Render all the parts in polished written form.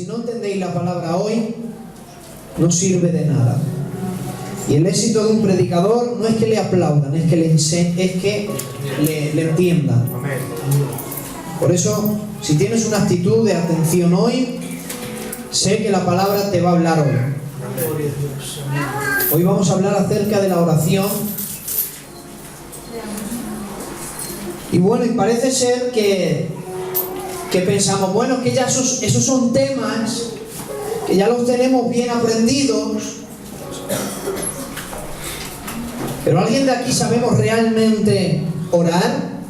si no entendéis la palabra hoy, no sirve de nada. Y el éxito de un predicador no es que le aplaudan, es que le entiendan. Por eso, si tienes una actitud de atención hoy, sé que la palabra te va a hablar hoy. Hoy vamos a hablar acerca de la oración. Y bueno, y parece ser que pensamos, bueno, que ya esos son temas que ya los tenemos bien aprendidos. Pero ¿alguien de aquí sabemos realmente orar?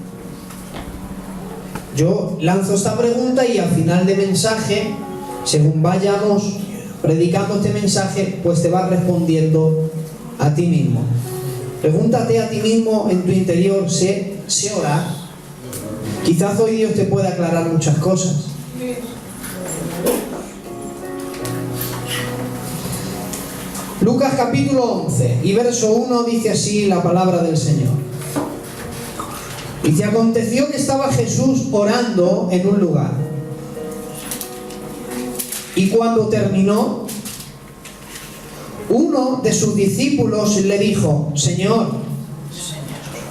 Yo lanzo esta pregunta y al final del mensaje, según vayamos predicando este mensaje, pues te vas respondiendo a ti mismo. Pregúntate a ti mismo en tu interior, ¿sé orar? Quizás hoy Dios te pueda aclarar muchas cosas. Lucas capítulo 11 y verso 1 dice así la palabra del Señor. Dice: aconteció que estaba Jesús orando en un lugar, y cuando terminó, uno de sus discípulos le dijo: Señor,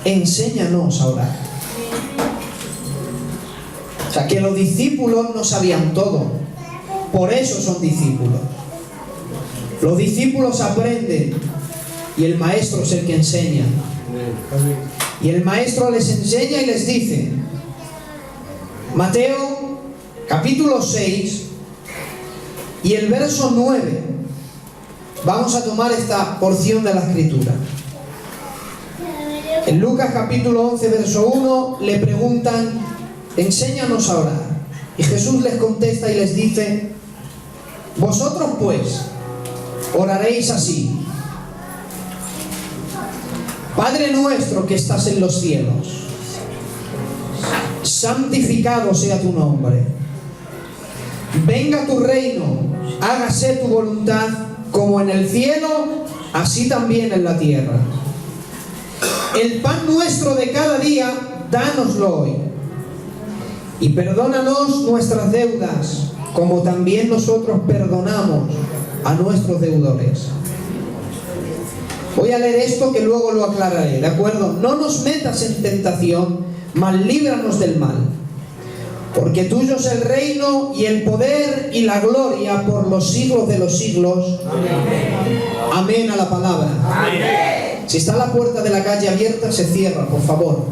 enséñanos a orar. O sea, que los discípulos no sabían todo, por eso son discípulos. Los discípulos aprenden y el maestro es el que enseña. Y el maestro les enseña y les dice, Mateo capítulo 6 y el verso 9. Vamos a tomar esta porción de la escritura. En Lucas capítulo 11 verso 1 le preguntan: enséñanos a orar. Y Jesús les contesta y les dice: vosotros pues oraréis así: Padre nuestro que estás en los cielos, santificado sea tu nombre. Venga tu reino, hágase tu voluntad como en el cielo, así también en la tierra. El pan nuestro de cada día, dánoslo hoy. Y perdónanos nuestras deudas, como también nosotros perdonamos a nuestros deudores. Voy a leer esto que luego lo aclararé, ¿de acuerdo? No nos metas en tentación, mas líbranos del mal. Porque tuyo es el reino y el poder y la gloria por los siglos de los siglos. Amén. Amén a la palabra. Amén. Si está la puerta de la calle abierta, se cierra, por favor.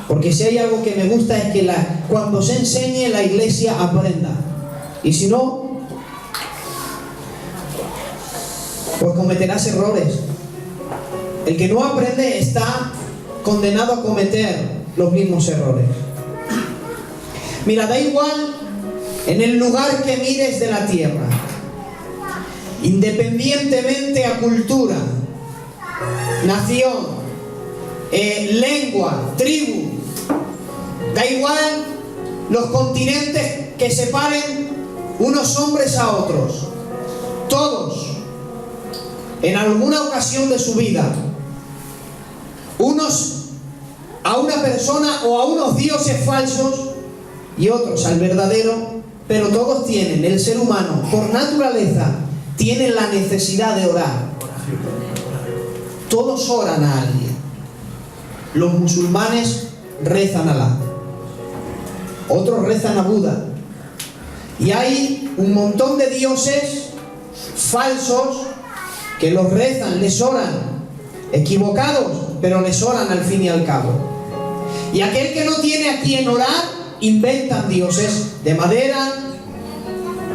Porque si hay algo que me gusta es que cuando se enseñe la iglesia aprenda. Y si no, pues cometerás errores. El que no aprende está condenado a cometer los mismos errores. Mira, da igual en el lugar que mires de la tierra, independientemente a cultura, nación, lengua, tribu, da igual los continentes que separen unos hombres a otros, todos, en alguna ocasión de su vida, unos a una persona o a unos dioses falsos y otros al verdadero, pero todos tienen, el ser humano, por naturaleza, tiene la necesidad de orar. Todos oran a alguien. Los musulmanes rezan a Alá, otros rezan a Buda, y hay un montón de dioses falsos que los rezan, les oran, equivocados, pero les oran al fin y al cabo. Y aquel que no tiene a quien orar, inventan dioses de madera,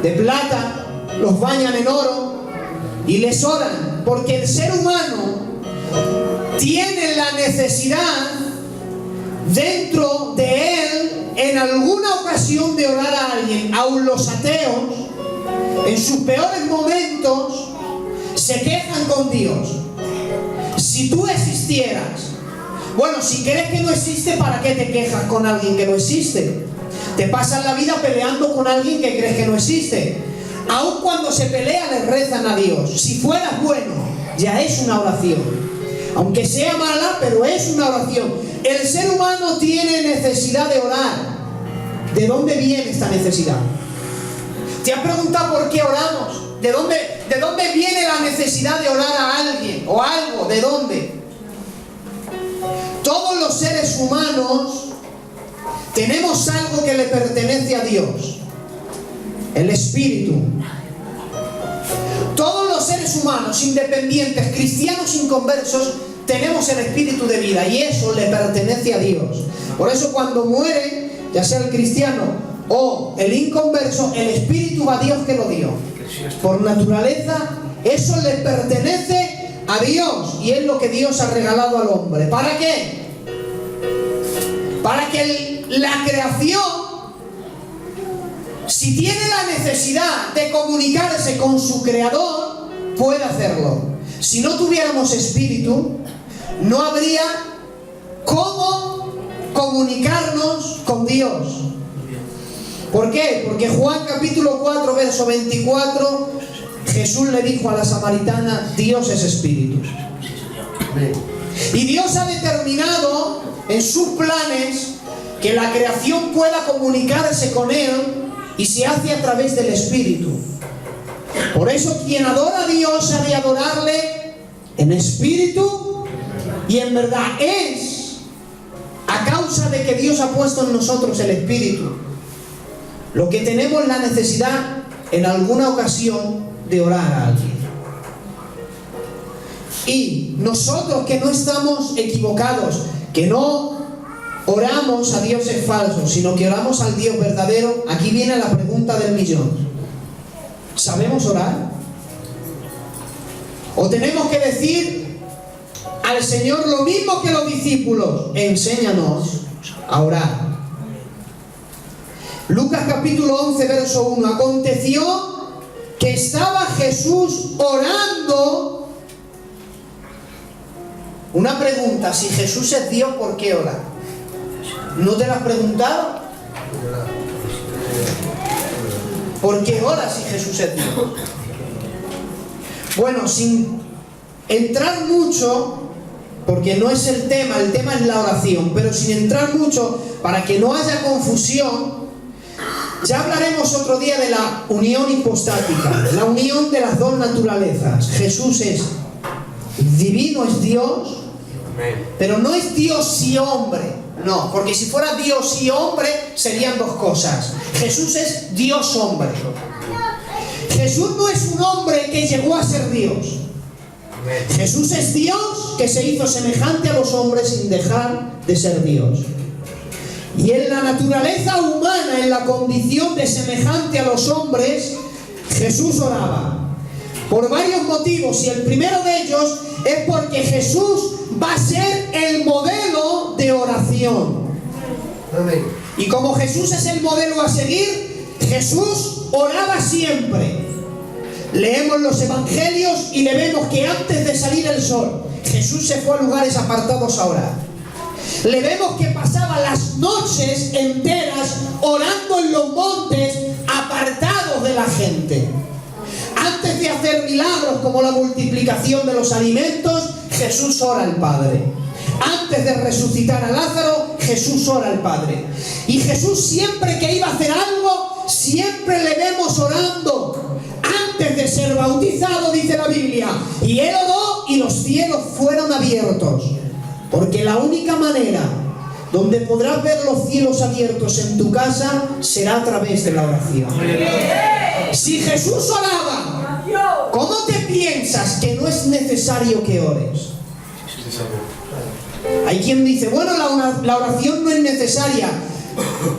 de plata, los bañan en oro y les oran, porque el ser humano tiene la necesidad dentro de él en alguna ocasión de orar a alguien. Aun los ateos, en sus peores momentos, se quejan con Dios. Si tú existieras, bueno, si crees que no existe, ¿para qué te quejas con alguien que no existe? Te pasas la vida peleando con alguien que crees que no existe. Aun cuando se pelea, le rezan a Dios. Si fueras bueno, ya es una oración. Aunque sea mala, pero es una oración. El ser humano tiene necesidad de orar. ¿De dónde viene esta necesidad? ¿Te has preguntado por qué oramos? ¿De dónde viene la necesidad de orar a alguien o algo? ¿De dónde? Todos los seres humanos tenemos algo que le pertenece a Dios: el Espíritu. Todos los seres humanos, independientes, cristianos, inconversos, tenemos el Espíritu de vida y eso le pertenece a Dios. Por eso cuando muere, ya sea el cristiano o el inconverso, el Espíritu va a Dios que lo dio. Por naturaleza, eso le pertenece a Dios y es lo que Dios ha regalado al hombre. ¿Para qué? Para que la creación, si tiene la necesidad de comunicarse con su creador, pueda hacerlo. Si no tuviéramos espíritu, no habría cómo comunicarnos con Dios. ¿Por qué? Porque Juan capítulo 4, verso 24, Jesús le dijo a la samaritana: Dios es espíritu. Y Dios ha determinado en sus planes que la creación pueda comunicarse con Él y se hace a través del Espíritu. Por eso quien adora a Dios ha de adorarle en espíritu y en verdad. Es a causa de que Dios ha puesto en nosotros el Espíritu lo que tenemos la necesidad en alguna ocasión de orar a alguien. Y nosotros que no estamos equivocados, que no oramos a dioses falsos, sino que oramos al Dios verdadero, aquí viene la pregunta del millón: ¿sabemos orar? ¿O tenemos que decir al Señor lo mismo que los discípulos: enséñanos a orar? Lucas capítulo 11, verso 1. Aconteció que estaba Jesús orando. Una pregunta: si Jesús es Dios, ¿por qué ora? ¿No te lo has preguntado? ¿Por qué ora si Jesús es Dios? Bueno, sin entrar mucho, porque no es el tema es la oración, pero sin entrar mucho, para que no haya confusión, ya hablaremos otro día de la unión hipostática, la unión de las dos naturalezas. Jesús es divino, es Dios, pero no es Dios y hombre. No, porque si fuera Dios y hombre serían dos cosas. Jesús es Dios hombre. Jesús no es un hombre que llegó a ser Dios. Jesús es Dios que se hizo semejante a los hombres sin dejar de ser Dios. Y en la naturaleza humana, en la condición de semejante a los hombres, Jesús oraba. Por varios motivos, y el primero de ellos es porque Jesús va a ser el modelo de oración. Amén. Y como Jesús es el modelo a seguir, Jesús oraba siempre. Leemos los evangelios y le vemos que antes de salir el sol, Jesús se fue a lugares apartados a orar. Le vemos que pasaba las noches enteras orando en los montes apartados de la gente. Antes de hacer milagros como la multiplicación de los alimentos, Jesús ora al Padre. Antes de resucitar a Lázaro, Jesús ora al Padre. Y Jesús siempre que iba a hacer algo, siempre le vemos orando. Antes de ser bautizado, dice la Biblia, y Él oró y los cielos fueron abiertos. Porque la única manera donde podrás ver los cielos abiertos en tu casa será a través de la oración. Si Jesús oraba, ¿cómo te piensas que no es necesario que ores? Hay quien dice, bueno, la oración no es necesaria.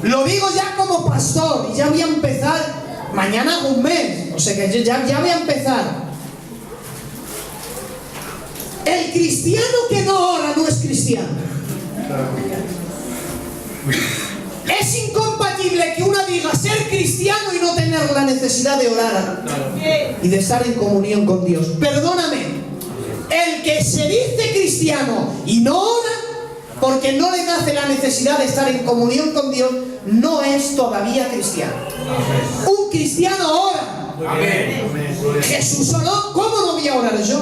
Lo digo ya como pastor y ya voy a empezar. Mañana un mes, o sea que ya voy a empezar. El cristiano que no ora no es cristiano. Es incompatible que uno diga ser cristiano y no tener la necesidad de orar y de estar en comunión con Dios. Perdóname, el que se dice cristiano y no ora porque no le nace la necesidad de estar en comunión con Dios, no es todavía cristiano. Un cristiano ora. Jesús oró, ¿cómo no voy a orar yo?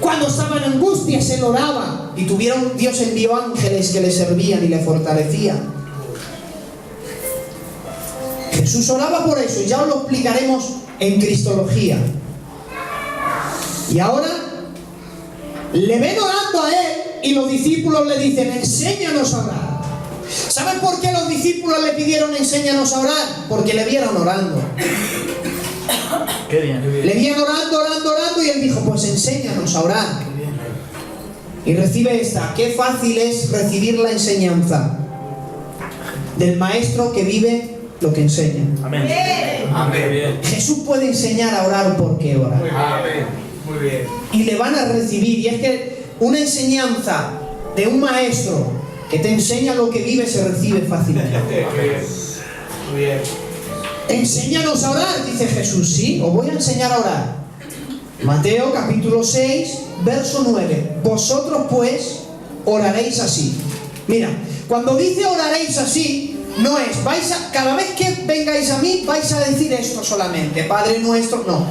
Cuando estaba en angustias él oraba y Dios envió ángeles que le servían y le fortalecían. Jesús oraba por eso, y ya os lo explicaremos en Cristología. Y ahora le ven orando a él y los discípulos le dicen: enséñanos a orar. ¿Saben por qué los discípulos le pidieron enséñanos a orar? Porque le vieron orando. Qué bien, qué bien. Le vieron orando y él dijo: pues enséñanos a orar. Y recibe esta: qué fácil es recibir la enseñanza del maestro que vive lo que enseña. Amén. Amén. Bien. Jesús puede enseñar a orar porque ora. Amén. Muy bien. Y le van a recibir. Y es que una enseñanza de un maestro que te enseña lo que vive se recibe fácilmente. Muy bien. Enséñanos a orar, dice Jesús. Sí, os voy a enseñar a orar. Mateo capítulo 6, verso 9. Vosotros pues oraréis así. Mira, cuando dice oraréis así, no es cada vez que vengáis a mí vais a decir esto solamente, Padre nuestro. No,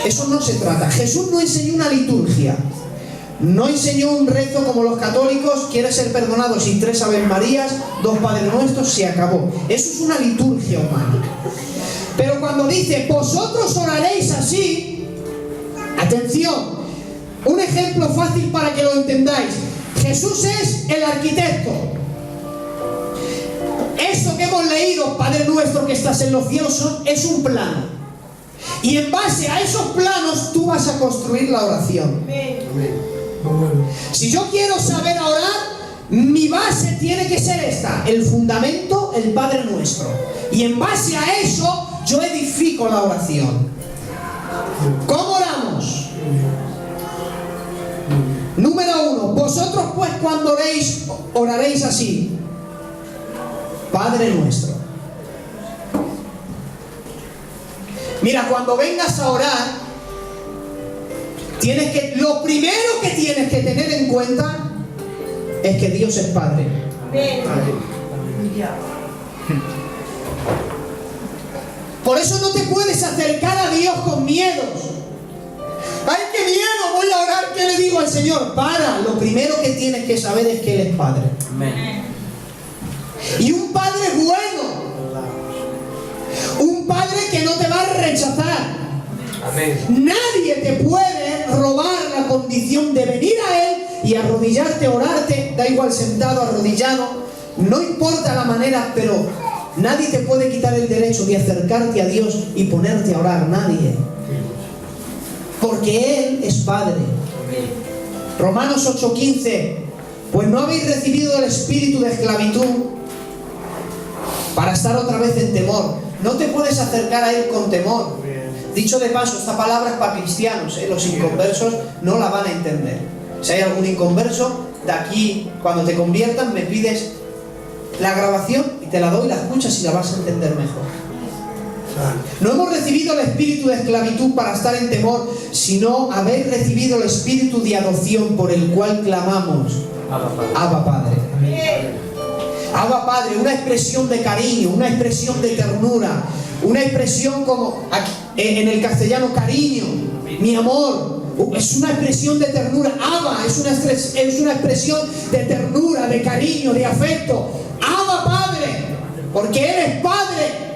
eso no se trata. Jesús no enseñó una liturgia, no enseñó un rezo como los católicos: quiere ser perdonado sin 3 Aves Marías, 2 Padres Nuestros, se acabó. Eso es una liturgia humana. Pero cuando dice vosotros oraréis así, atención, un ejemplo fácil para que lo entendáis. Jesús es el arquitecto. Esto que hemos leído, Padre nuestro que estás en los cielos, es un plano. Y en base a esos planos tú vas a construir la oración. Si yo quiero saber orar, mi base tiene que ser esta: el fundamento, el Padre nuestro. Y en base a eso yo edifico la oración. ¿Cómo oramos? Número 1, vosotros pues cuando oréis, oraréis así: Padre nuestro. Mira, cuando vengas a orar, lo primero que tienes que tener en cuenta es que Dios es Padre. Por eso no te puedes acercar a Dios con miedos. ¡Ay, qué miedo! Voy a orar, ¿qué le digo al Señor? Para, lo primero que tienes que saber es que Él es Padre. Amén. Y un Padre bueno. Un Padre que no te va a rechazar. Amén. Nadie te puede robar la condición de venir a Él y arrodillarte, orarte, da igual sentado, arrodillado, no importa la manera, pero nadie te puede quitar el derecho de acercarte a Dios y ponerte a orar, nadie. Porque Él es Padre. Romanos 8:15: pues no habéis recibido el espíritu de esclavitud para estar otra vez en temor. No te puedes acercar a Él con temor. Dicho de paso, esta palabra es para cristianos, los inconversos no la van a entender. Si hay algún inconverso, de aquí, cuando te conviertan, me pides la grabación y te la doy, la escuchas y la vas a entender mejor. No hemos recibido el espíritu de esclavitud para estar en temor, sino habéis recibido el espíritu de adopción por el cual clamamos: Abba Padre. Abba Padre, una expresión de cariño, una expresión de ternura, una expresión como en el castellano cariño, mi amor. Es una expresión de ternura. Abba es una expresión de ternura, de cariño, de afecto. Abba Padre, porque Él es Padre.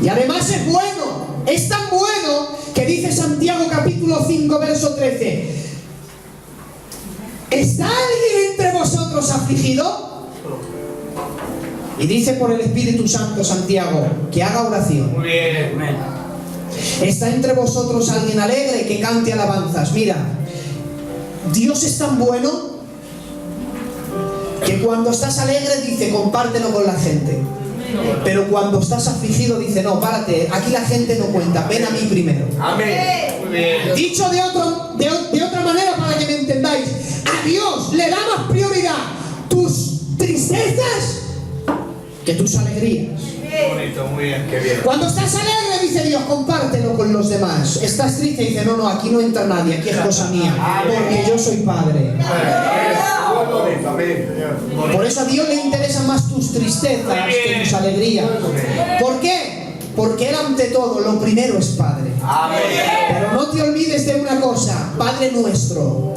Y además es bueno. Es tan bueno que dice Santiago capítulo 5 verso 13: ¿está alguien entre vosotros afligido? Y dice por el Espíritu Santo Santiago que haga oración. Muy bien. Amén. ¿Está entre vosotros alguien alegre? Que cante alabanzas. Mira, Dios es tan bueno que cuando estás alegre dice compártelo con la gente. Pero cuando estás afligido dice no, párate, aquí la gente no cuenta, ven a mí primero. Amén. Muy bien. Dicho de otra manera para que me entendáis, a Dios le da más prioridad tus tristezas que tus alegrías. Muy bonito, muy bien, qué bien. Cuando estás alegre dice Dios, compártelo con los demás. Estás triste y dice no, aquí no entra nadie, aquí es cosa mía, porque yo soy Padre. Por eso a Dios le interesan más tus tristezas que tus alegrías. ¿Por qué? Porque Él ante todo, lo primero es Padre. Pero no te olvides de una cosa: Padre nuestro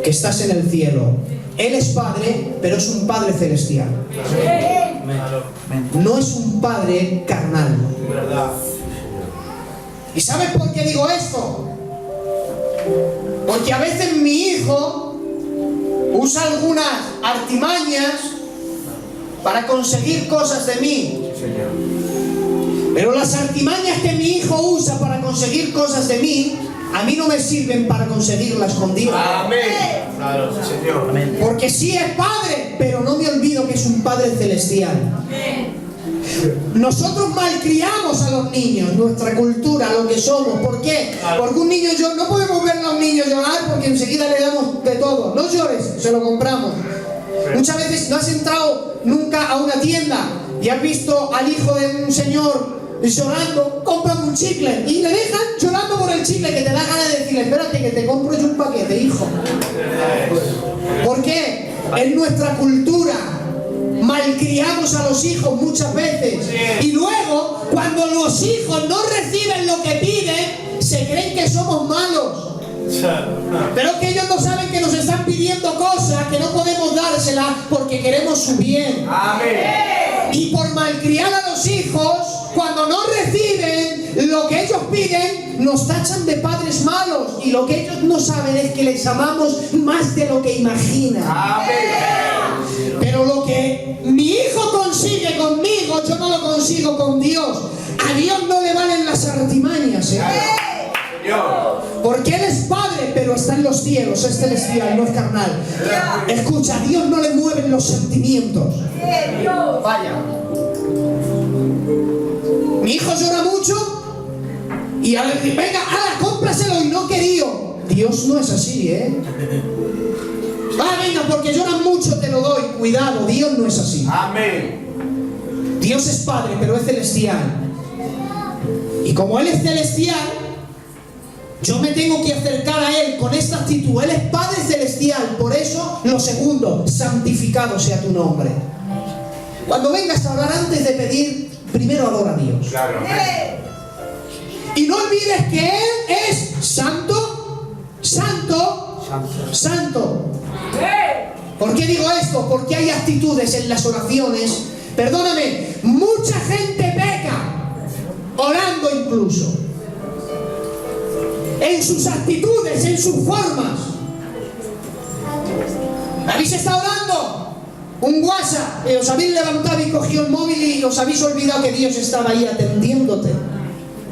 que estás en el cielo. Él es Padre, pero es un Padre celestial. no es un padre carnal. ¿Verdad? ¿Y sabes por qué digo esto? Porque a veces mi hijo usa algunas artimañas para conseguir cosas de mí. Pero las artimañas que mi hijo usa para conseguir cosas de mí, a mí no me sirven para conseguirlas con Dios. Amén. Claro, sí, Señor. Amén. Porque sí es padre, pero no me olvido que es un padre celestial. Nosotros malcriamos a los niños, nuestra cultura, lo que somos. ¿Por qué? Porque un niño no podemos ver a un niño llorar porque enseguida le damos de todo. No llores, se lo compramos. Muchas veces no has entrado nunca a una tienda y has visto al hijo de un señor llorando, compran un chicle y le dejan llorando por el chicle, que te da ganas de decirle, espérate que te compro yo un paquete, hijo. ¿Por qué? En nuestra cultura malcriamos a los hijos muchas veces, y luego cuando los hijos no reciben lo que piden, se creen que somos malos. Pero que ellos no saben que nos están pidiendo cosas que no podemos dárselas porque queremos su bien. Amén. Y por malcriar a los hijos, cuando no reciben lo que ellos piden, nos tachan de padres malos. Y lo que ellos no saben es que les amamos más de lo que imaginan. Amén. Pero lo que mi hijo consigue conmigo, yo no lo consigo con Dios. A Dios no le valen las artimañas, ¿eh? Porque Él es Padre, pero está en los cielos, es celestial, no es carnal. Escucha, a Dios no le mueven los sentimientos. Vaya. Mi hijo llora mucho y a ver, venga, cómpraselo, y no querido. Dios no es así, ¿eh? Venga, porque lloran mucho te lo doy. Cuidado, Dios no es así. Amén. Dios es Padre, pero es celestial. Y como Él es celestial, yo me tengo que acercar a Él con esta actitud. Él es Padre celestial. Por eso, lo segundo, santificado sea tu nombre. Cuando vengas a orar, antes de pedir, primero adora a Dios. Claro. Y no olvides que Él es santo, santo, santo. ¿Por qué digo esto? Porque hay actitudes en las oraciones. Perdóname, mucha gente peca, orando incluso. En sus actitudes, en sus formas. ¿Habéis estado orando? Un WhatsApp, os habéis levantado y cogido el móvil y os habéis olvidado que Dios estaba ahí atendiéndote.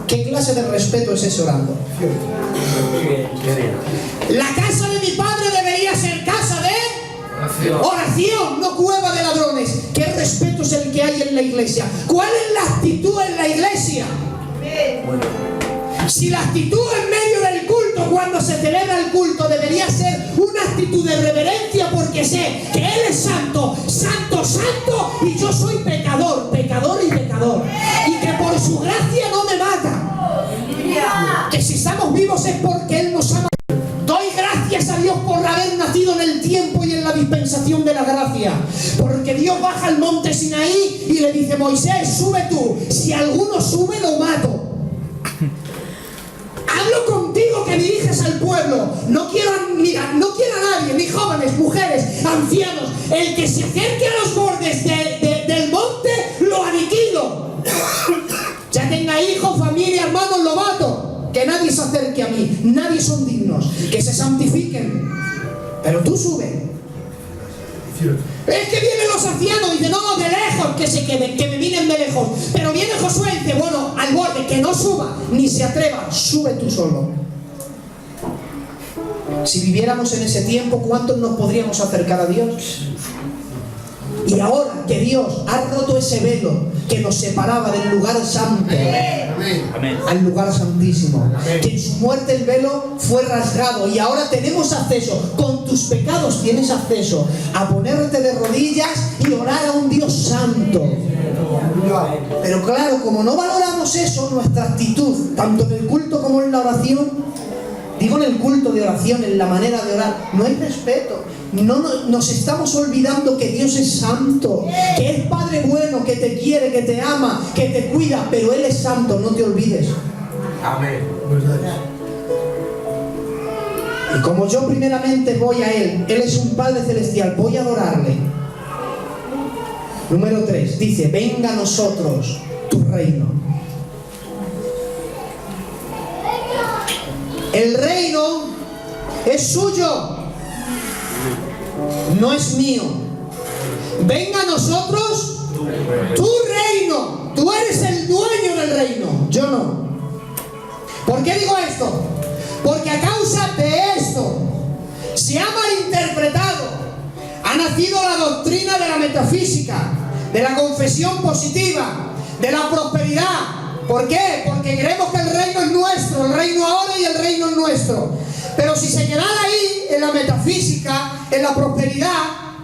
¿Qué clase de respeto es ese orando? La casa de mi padre debería ser casa de oración, no cueva de ladrones. ¿Qué respeto es el que hay en la iglesia? ¿Cuál es la actitud en la iglesia? Si la actitud en medio del culto, cuando se celebra el culto, debería ser una actitud de reverencia, porque sé que Él es santo, santo, santo, y yo soy pecador, pecador y pecador, y que por su gracia no me mata. Que si estamos vivos es porque Él nos ama. Doy gracias a Dios por haber nacido en el tiempo y en la dispensación de la gracia, porque Dios baja al monte Sinaí y le dice: Moisés, sube tú, si alguno sube lo mato. Hablo contigo que diriges al pueblo. No quiero a nadie, ni jóvenes, mujeres, ancianos. El que se acerque a los bordes del monte, lo aniquilo. Ya tenga hijos, familia, hermanos, lo mato. Que nadie se acerque a mí. Nadie son dignos. Que se santifiquen. Pero tú sube. Es que vienen los ancianos y dicen: no, de lejos, que se queden, que me miren de lejos. Pero viene Josué y dice: bueno, al borde, que no suba, ni se atreva, sube tú solo. Si viviéramos en ese tiempo, ¿cuántos nos podríamos acercar a Dios? Y ahora que Dios ha roto ese velo que nos separaba del lugar santo, al lugar santísimo, que en su muerte el velo fue rasgado, y ahora tenemos acceso, con tus pecados tienes acceso a ponerte de rodillas y orar a un Dios santo. Pero claro, como no valoramos eso, nuestra actitud, tanto en el culto como en la oración, digo en el culto de oración, en la manera de orar, no hay respeto. Nos estamos olvidando que Dios es santo, que es Padre bueno, que te quiere, que te ama, que te cuida, pero Él es santo, no te olvides. Amén. Y como yo primeramente voy a Él es un Padre celestial, voy a adorarle. Número 3, dice, venga a nosotros tu reino. El reino es suyo, no es mío. Venga a nosotros tu reino. Tú eres el dueño del reino, yo no. ¿Por qué digo esto? Porque a causa de esto se ha malinterpretado. Ha nacido la doctrina de la metafísica, de la confesión positiva, de la prosperidad. ¿Por qué? Porque creemos que el reino es nuestro, el reino ahora y el reino es nuestro. Pero si se quedara ahí, en la metafísica, en la prosperidad,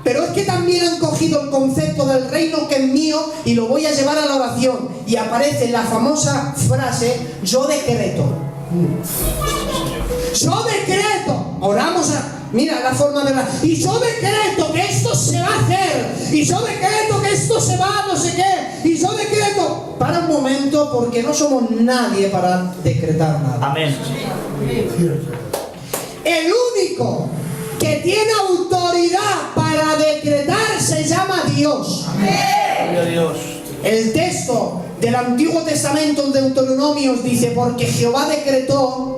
pero es que también han cogido el concepto del reino que es mío y lo voy a llevar a la oración. Y aparece la famosa frase, yo decreto. Yo decreto. Oramos a... Mira la forma de hablar. Y yo decreto que esto se va a hacer. Y yo decreto que esto se va a no sé qué. Y yo decreto. Para un momento, porque no somos nadie para decretar nada. Amén. El único que tiene autoridad para decretar se llama Dios. Amén. Dios. El texto del Antiguo Testamento en Deuteronomios dice, porque Jehová decretó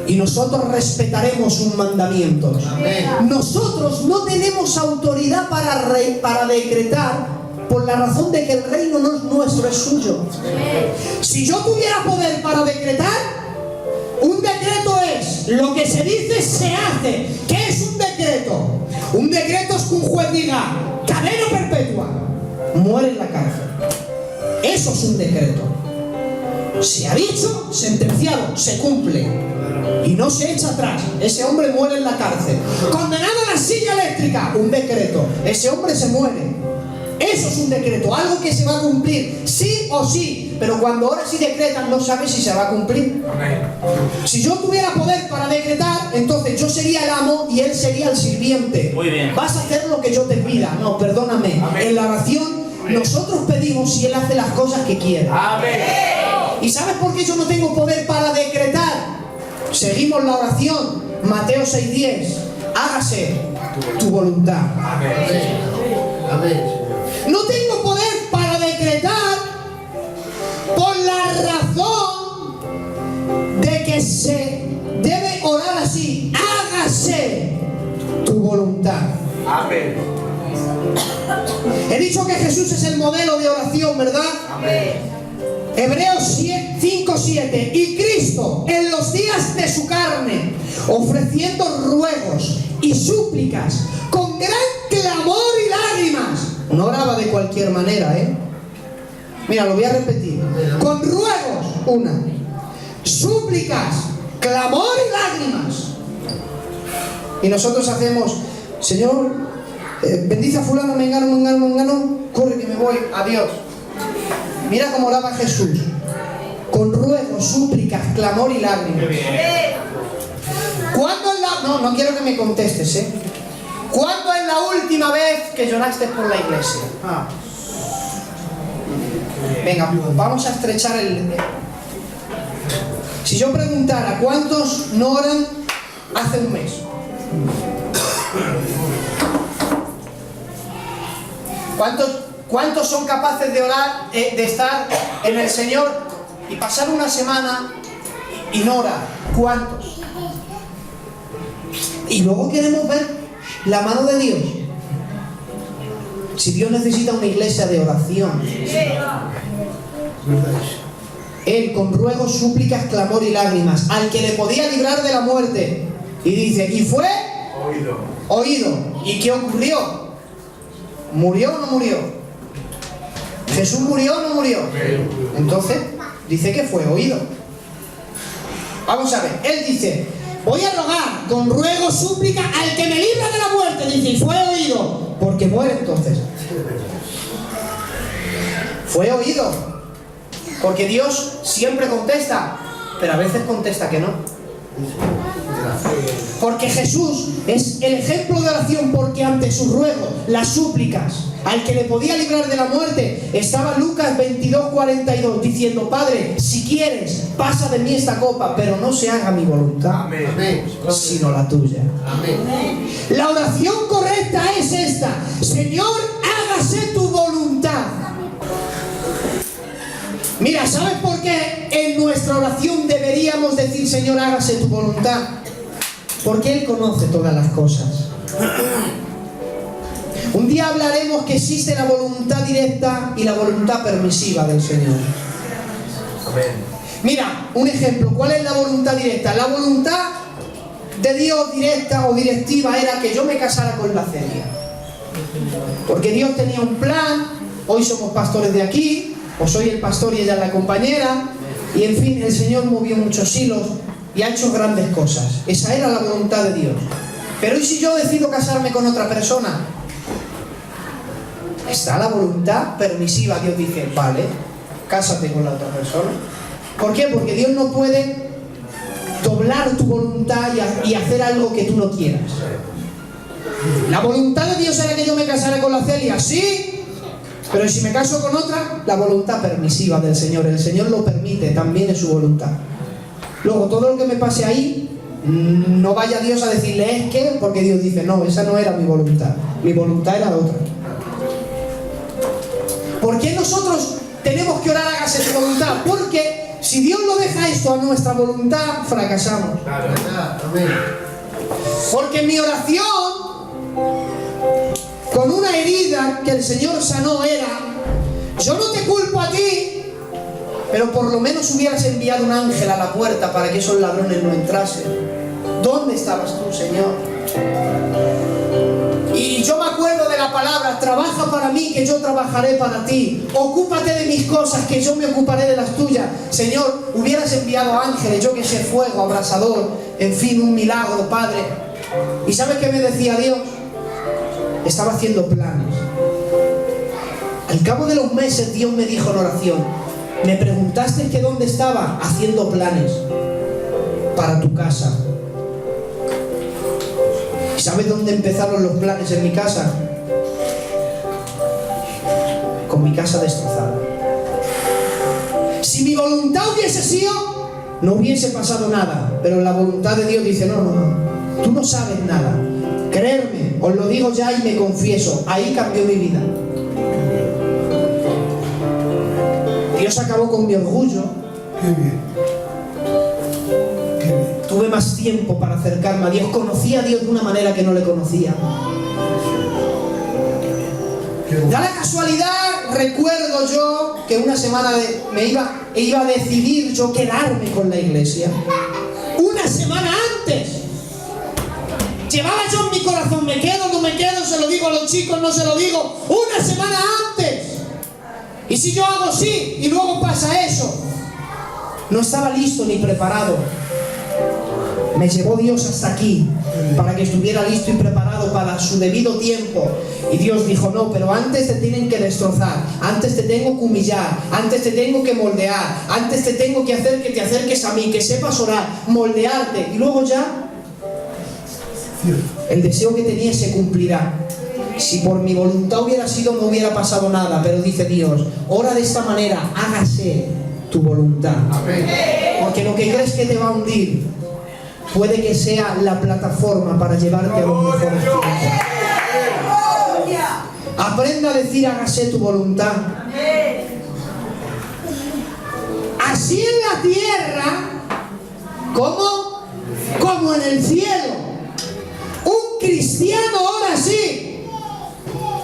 y nosotros respetaremos sus mandamientos. Amén. Nosotros no tenemos autoridad para decretar, por la razón de que el reino no es nuestro, es suyo. Si yo tuviera poder para decretar, un decreto es lo que se dice se hace. ¿Qué es un decreto? Un decreto es que un juez diga cadena perpetua, muere en la cárcel. Eso es un decreto. Se ha dicho, sentenciado, se cumple. Y no se echa atrás. Ese hombre muere en la cárcel. Condenado a la silla eléctrica. Un decreto. Ese hombre se muere. Eso es un decreto. Algo que se va a cumplir. Sí o sí. Pero cuando ahora sí decretan, no sabes si se va a cumplir. Amén. Si yo tuviera poder para decretar, entonces yo sería el amo y él sería el sirviente. Muy bien. Vas a hacer lo que yo te pida. No, perdóname. Amén. En la oración nosotros pedimos y él hace las cosas que quiere. Amén. ¿Y sabes por qué yo no tengo poder para decretar? Seguimos la oración. Mateo 6:10. Hágase tu voluntad. Amén. Amén. No tengo poder para decretar por la razón de que se debe orar así. Hágase tu voluntad. Amén. He dicho que Jesús es el modelo de oración, ¿verdad? Amén. Hebreos 5:7. Y Cristo en los días de su carne, ofreciendo ruegos y súplicas con gran clamor y lágrimas. No oraba de cualquier manera, Mira, lo voy a repetir. Con ruegos, una. Súplicas, clamor y lágrimas. Y nosotros hacemos, Señor, bendice a fulano, mengano, corre que me voy, adiós. Mira cómo oraba Jesús. Con ruegos, súplicas, clamor y lágrimas. ¿Cuándo es la... No quiero que me contestes, ¿Cuándo es la última vez que lloraste por la iglesia? Venga, vamos a estrechar el... Si yo preguntara, ¿cuántos no oran hace un mes? ¿Cuántos son capaces de orar, de estar en el Señor y pasar una semana y no orar? ¿Cuántos? Y luego queremos ver la mano de Dios. Si Dios necesita una iglesia de oración, Él con ruegos, súplicas, clamor y lágrimas, al que le podía librar de la muerte. Y dice, y fue oído. ¿Y qué ocurrió? ¿Murió o no murió? ¿Jesús murió o no murió? Entonces, dice que fue oído. Vamos a ver, Él dice, voy a rogar con ruego, súplica al que me libra de la muerte. Dice, y fue oído, porque muere entonces. Fue oído, porque Dios siempre contesta, pero a veces contesta que no. Porque Jesús es el ejemplo de oración, porque ante sus ruegos, las súplicas, al que le podía librar de la muerte, estaba Lucas 22:42 diciendo, Padre, si quieres, pasa de mí esta copa, pero no se haga mi voluntad, sino la tuya. Amén. La oración correcta es esta: Señor, hágase tu voluntad Mira, ¿sabes por qué en nuestra oración deberíamos decir, Señor, hágase tu voluntad? Porque Él conoce todas las cosas. Un día hablaremos que existe la voluntad directa y la voluntad permisiva del Señor. Mira, un ejemplo. ¿Cuál es la voluntad directa? La voluntad de Dios directa o directiva era que yo me casara con la Celia. Porque Dios tenía un plan. Hoy somos pastores de aquí, o soy el pastor y ella la compañera. Y en fin, el Señor movió muchos hilos y ha hecho grandes cosas. Esa era la voluntad de Dios. Pero ¿y si yo decido casarme con otra persona? Está la voluntad permisiva. Dios dice, vale, cásate con la otra persona. ¿Por qué? Porque Dios no puede doblar tu voluntad y hacer algo que tú no quieras. La voluntad de Dios era que yo me casara con la Celia, sí, pero si me caso con otra, la voluntad permisiva del Señor. El Señor lo permite, también es su voluntad. Luego, todo lo que me pase ahí, no vaya Dios a decirle, es que, porque Dios dice, no, esa no era mi voluntad era la otra. ¿Por qué nosotros tenemos que orar hágase tu voluntad? Porque si Dios lo deja esto a nuestra voluntad, fracasamos. Porque mi oración, con una herida que el Señor sanó, era, yo no te culpo a ti, pero por lo menos hubieras enviado un ángel a la puerta para que esos ladrones no entrasen. ¿Dónde estabas tú, Señor? Y yo me acuerdo de la palabra, trabaja para mí que yo trabajaré para ti. Ocúpate de mis cosas que yo me ocuparé de las tuyas. Señor, hubieras enviado ángeles, yo que sé, fuego, abrasador, en fin, un milagro, Padre. ¿Y sabes qué me decía Dios? Estaba haciendo planes. Al cabo de los meses Dios me dijo en oración, me preguntaste que dónde estaba, haciendo planes para tu casa. ¿Y sabes dónde empezaron los planes en mi casa? Con mi casa destrozada. Si mi voluntad hubiese sido, no hubiese pasado nada. Pero la voluntad de Dios dice, no, tú no sabes nada. Creerme, os lo digo ya y me confieso, ahí cambió mi vida. Dios acabó con mi orgullo. Qué bien. Tuve más tiempo para acercarme a Dios. Conocí a Dios de una manera que no le conocía. Da la casualidad, recuerdo yo que una semana iba a decidir yo quedarme con la iglesia. Una semana antes. Llevaba yo en mi corazón, me quedo, no me quedo, se lo digo a los chicos, no se lo digo. Una semana antes. Y si yo hago sí y luego pasa eso. No estaba listo ni preparado. Me llevó Dios hasta aquí para que estuviera listo y preparado para su debido tiempo. Y Dios dijo, no, pero antes te tienen que destrozar, antes te tengo que humillar, antes te tengo que moldear, antes te tengo que hacer que te acerques a mí, que sepas orar, moldearte. Y luego ya el deseo que tenía se cumplirá. Si por mi voluntad hubiera sido, no hubiera pasado nada. Pero dice Dios, ora de esta manera, hágase tu voluntad. Porque lo que crees que te va a hundir puede que sea la plataforma para llevarte a los mejores tiempos. Aprenda a decir, hágase tu voluntad. Así en la tierra como en el cielo. Un cristiano ora así.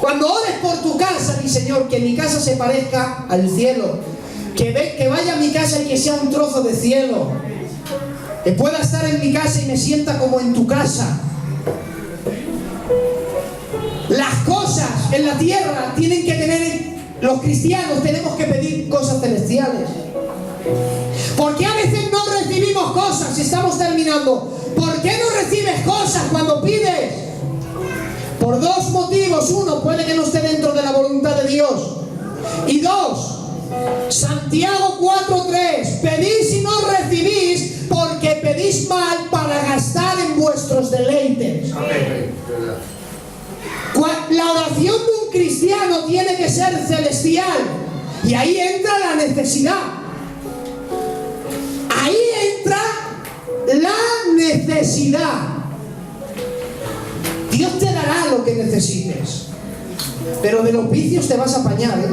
Cuando ores por tu casa, di, Señor, que mi casa se parezca al cielo. Que vaya a mi casa y que sea un trozo de cielo. Que pueda estar en mi casa y me sienta como en tu casa. Las cosas en la tierra tienen que tener, los cristianos tenemos que pedir cosas celestiales. ¿Por qué a veces no recibimos cosas? Estamos terminando. ¿Por qué no recibes cosas cuando pides? Por dos motivos. Uno, puede que no esté dentro de la voluntad de Dios. Y dos, Santiago 4:3, pedís y no recibís porque pedís mal para gastar en vuestros deleites. La oración de un cristiano tiene que ser celestial. Y ahí entra la necesidad. Ahí entra la necesidad. Dios te dará lo que necesites. Pero de los vicios te vas a apañar, ¿eh?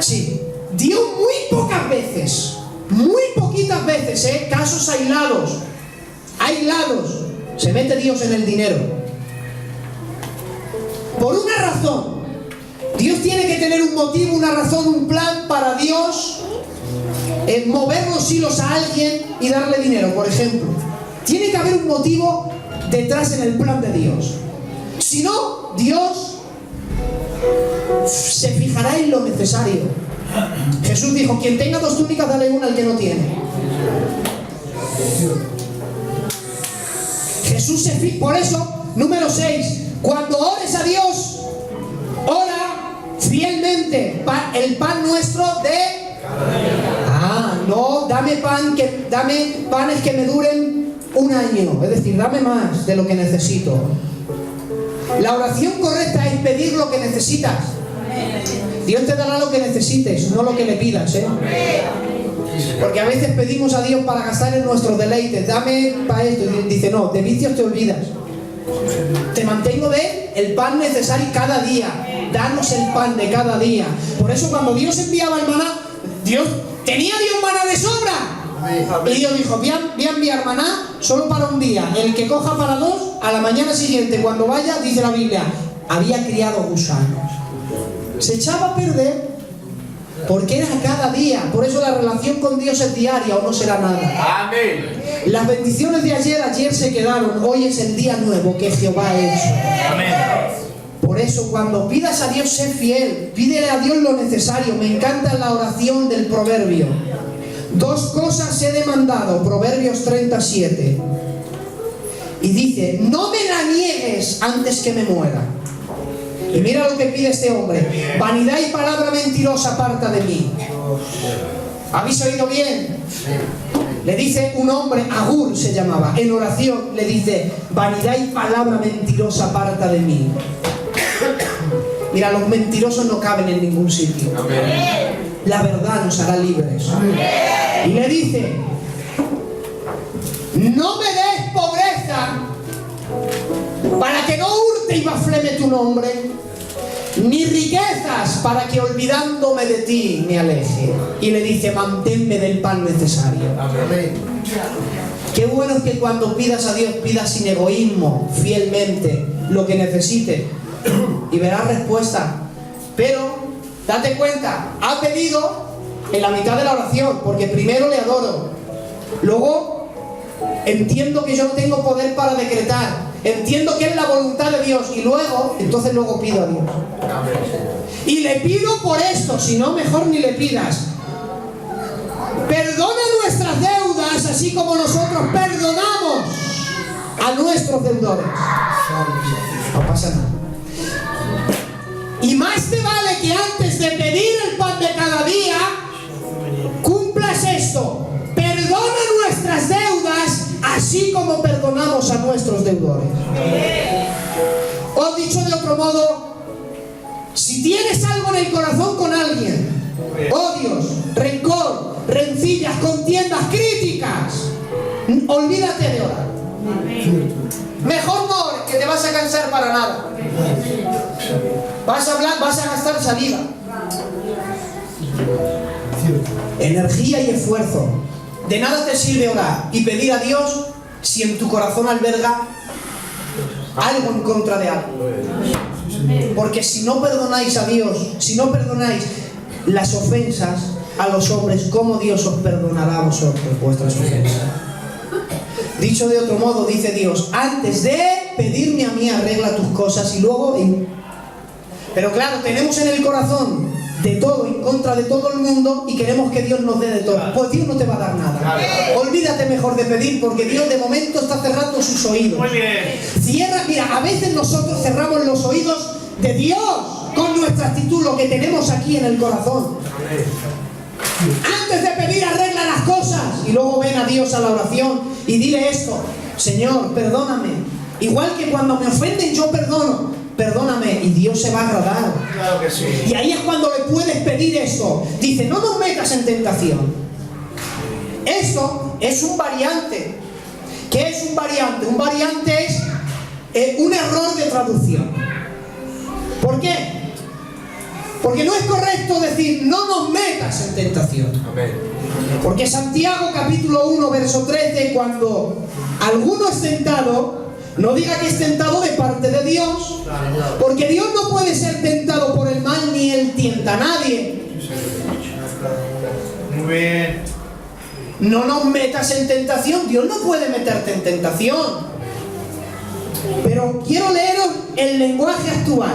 Sí, Dios muy pocas veces, muy poquitas veces, casos aislados, se mete Dios en el dinero. Por una razón. Dios tiene que tener un motivo, una razón, un plan para Dios mover los hilos a alguien y darle dinero, por ejemplo. Tiene que haber un motivo detrás en el plan de Dios. Si no, Dios se fijará en lo necesario. Jesús dijo: quien tenga 2 túnicas, dale una al que no tiene. Jesús se fija. Por eso, número 6, cuando ores a Dios, ora fielmente el pan nuestro de... no, dame panes que me duren un año. Es decir, dame más de lo que necesito. La oración correcta es pedir lo que necesitas. Dios te dará lo que necesites, no lo que le pidas, Porque a veces pedimos a Dios para gastar en nuestros deleites. Dame para esto. Y dice: no, de vicios te olvidas. Te mantengo de el pan necesario cada día. Danos el pan de cada día. Por eso cuando Dios enviaba el maná, tenía Dios maná de sobra. Y Dios dijo: voy a enviar maná solo para un día. El que coja para 2, a la mañana siguiente, cuando vaya, dice la Biblia, había criado gusanos. Se echaba a perder porque era cada día. Por eso la relación con Dios es diaria, o no será nada. Amén. Las bendiciones de ayer se quedaron. Hoy es el día nuevo que Jehová ha hecho. Amén. Por eso, cuando pidas a Dios, sé fiel. Pídele a Dios lo necesario. Me encanta la oración del proverbio. 2 cosas he demandado. Proverbios 37. Y dice: no me la niegues antes que me muera. Y mira lo que pide este hombre: vanidad y palabra mentirosa aparta de mí. ¿Habéis oído bien? Le dice un hombre, Agur se llamaba, en oración le dice: vanidad y palabra mentirosa aparta de mí. Mira, los mentirosos no caben en ningún sitio. La verdad nos hará libres. Y le dice: no me des pobreza para que no hurte y bafleme tu nombre, ni riquezas para que olvidándome de ti me aleje. Y le dice: manténme del pan necesario. Amén. Qué bueno es que cuando pidas a Dios, pidas sin egoísmo, fielmente, lo que necesites, y verás respuesta. Pero date cuenta, ha pedido en la mitad de la oración, porque primero le adoro, luego entiendo que yo no tengo poder para decretar, entiendo que es la voluntad de Dios, y luego pido a Dios. Y le pido por esto, si no, mejor ni le pidas. Perdona nuestras deudas, así como nosotros perdonamos a nuestros deudores. No pasa nada. Y más te vale que antes de pedir el pan de cada día, cumplas esto: perdona nuestras deudas, así como perdonamos a nuestros deudores. O dicho de otro modo, si tienes algo en el corazón con alguien, odios, rencor, rencillas, contiendas, críticas, olvídate de orar. Mejor no ores, que te vas a cansar para nada. Vas a hablar, vas a gastar saliva, energía y esfuerzo. De nada te sirve orar y pedir a Dios si en tu corazón alberga algo en contra de algo. Porque si no perdonáis a Dios, si no perdonáis las ofensas a los hombres, ¿cómo Dios os perdonará a vosotros vuestras ofensas? Dicho de otro modo, dice Dios: antes de pedirme a mí, arregla tus cosas y luego... Pero claro, tenemos en el corazón de todo, en contra de todo el mundo, y queremos que Dios nos dé de todo. Pues Dios no te va a dar nada. Olvídate mejor de pedir, porque Dios de momento está cerrando sus oídos. Muy bien. Cierra, mira, a veces nosotros cerramos los oídos de Dios con nuestra actitud, lo que tenemos aquí en el corazón. Antes de pedir, arregla las cosas y luego ven a Dios a la oración y dile esto: Señor, perdóname. Igual que cuando me ofenden yo perdono, perdóname, y Dios se va a agradar. Claro que sí. Y ahí es cuando le puedes pedir esto. Dice: no nos metas en tentación. Esto es un variante. ¿Qué es un variante? Un variante es un error de traducción. ¿Por qué? Porque no es correcto decir, no nos metas en tentación. Amén. Porque Santiago capítulo 1, verso 13, cuando alguno es tentado, no diga que es tentado de parte de Dios. Porque Dios no puede ser tentado por el mal, ni Él tienta a nadie. Muy bien. No nos metas en tentación. Dios no puede meterte en tentación. Pero quiero leeros el lenguaje actual.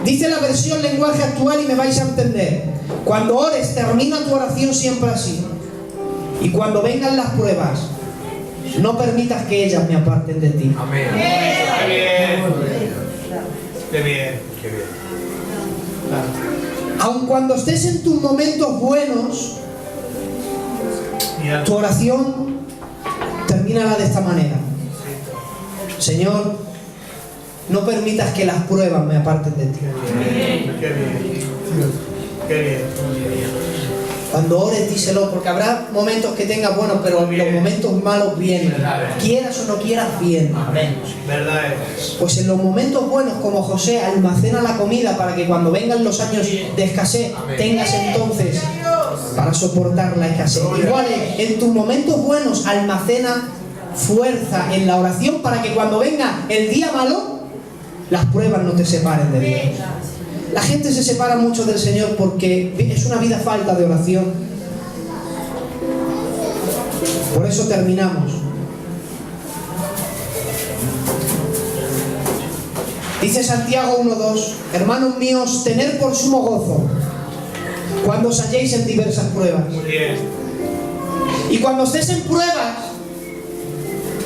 Dice la versión lenguaje actual y me vais a entender. Cuando ores, termina tu oración siempre así. Y cuando vengan las pruebas, no permitas que ellas me aparten de ti. Amén. Qué bien. Qué bien. Qué bien. Aun cuando estés en tus momentos buenos, tu oración termínala de esta manera. Señor, no permitas que las pruebas me aparten de ti. Qué bien. Qué bien. Cuando ores, díselo, porque habrá momentos que tengas buenos, pero los momentos malos vienen. Quieras o no quieras, vienen. Verdad es. Pues en los momentos buenos, como José, almacena la comida para que cuando vengan los años de escasez, tengas entonces para soportar la escasez. Igual, en tus momentos buenos, almacena fuerza en la oración para que cuando venga el día malo, las pruebas no te separen de Dios. La gente se separa mucho del Señor porque es una vida falta de oración. Por eso terminamos. Dice Santiago 1:2: hermanos míos, tened por sumo gozo cuando os halléis en diversas pruebas. Muy bien. Y cuando estés en pruebas,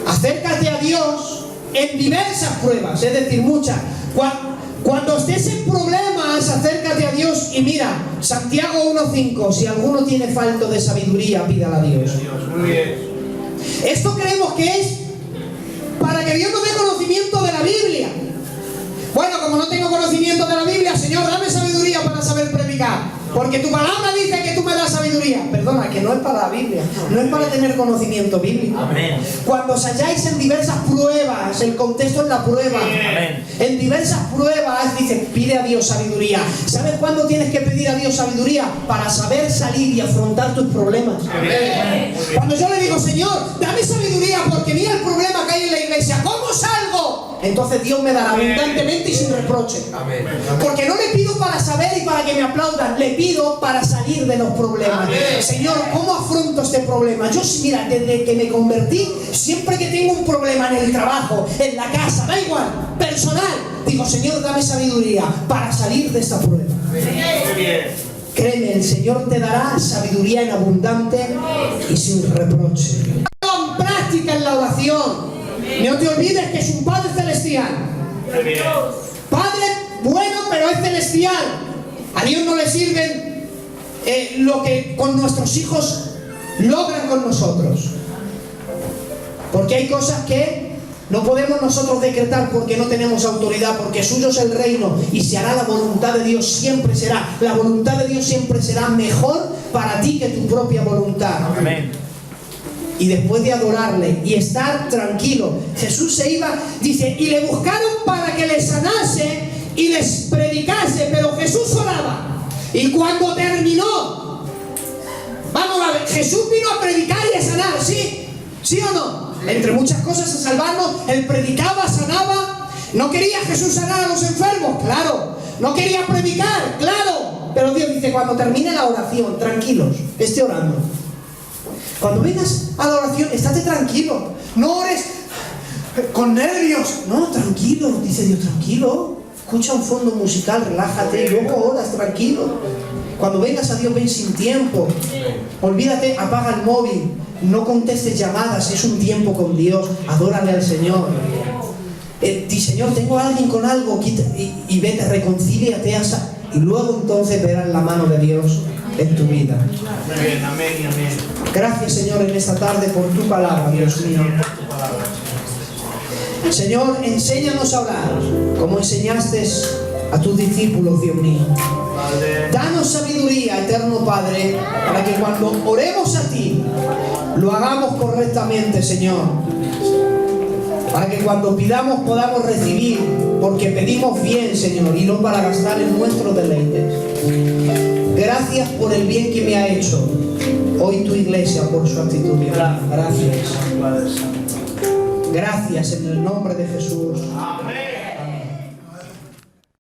acércate a Dios en diversas pruebas, es decir, muchas. Cuando estés en problemas, acércate a Dios y mira, Santiago 1:5, si alguno tiene falta de sabiduría, pídala a Dios. Muy bien. Esto creemos que es para que Dios nos dé conocimiento de la Biblia. Bueno, como no tengo conocimiento de la Biblia, Señor, dame sabiduría para saber predicar. Porque tu palabra dice que tú me das sabiduría. Perdona, que no es para la Biblia, no es para tener conocimiento bíblico. Amén. Cuando os halláis en diversas pruebas, el contexto es la prueba. Amén. En diversas pruebas, dice, pide a Dios sabiduría. ¿Sabes cuándo tienes que pedir a Dios sabiduría? Para saber salir y afrontar tus problemas. Amén. Cuando yo le digo, Señor, dame sabiduría porque mira el problema que hay en la iglesia, ¿cómo salgo? Entonces Dios me dará abundantemente y sin reproche. Amén. Porque no le pido para saber y para que me aplaudan, le pido para salir de los problemas. Amén. Señor, ¿cómo afronto este problema? Yo, mira, desde que me convertí, siempre que tengo un problema en el trabajo, en la casa, da igual, personal, digo, Señor, dame sabiduría para salir de esta prueba. Muy bien. Créeme, el Señor te dará sabiduría en abundante y sin reproche. En práctica en la oración. No te olvides que es un Padre celestial. Muy bien. Padre bueno, pero es celestial. A Dios no le sirven lo que con nuestros hijos logran con nosotros. Porque hay cosas que no podemos nosotros decretar porque no tenemos autoridad, porque suyo es el reino y se hará la voluntad de Dios, siempre será. La voluntad de Dios siempre será mejor para ti que tu propia voluntad. Amén. Y después de adorarle y estar tranquilo, Jesús se iba, dice, y le buscaron para que les sanase y les predicase, pero Jesús oraba. Y cuando terminó, vamos a ver, Jesús vino a predicar y a sanar, ¿sí? ¿Sí o no? Entre muchas cosas a salvarnos, él predicaba, sanaba. ¿No quería Jesús sanar a los enfermos? Claro. ¿No quería predicar? Claro. Pero Dios dice, cuando termine la oración, tranquilos, esté orando. Cuando vengas a la oración, estate tranquilo. No ores con nervios. No, tranquilo, dice Dios, tranquilo. Escucha un fondo musical, relájate y luego oras tranquilo. Cuando vengas a Dios, ven sin tiempo. Olvídate, apaga el móvil. No contestes llamadas, es un tiempo con Dios. Adórale al Señor. Di, Señor, tengo a alguien con algo, y vete, reconcíliate. Y luego entonces verás la mano de Dios en tu vida. Amén, amén y amén. Gracias, Señor, en esta tarde por tu palabra, Dios mío. Señor, enséñanos a orar como enseñaste a tus discípulos, Dios mío. Danos sabiduría, eterno Padre, para que cuando oremos a ti, lo hagamos correctamente, Señor. Para que cuando pidamos podamos recibir, porque pedimos bien, Señor, y no para gastar en nuestros deleites. Gracias por el bien que me ha hecho hoy tu iglesia, por su actitud. Gracias. Gracias en el nombre de Jesús. Amén.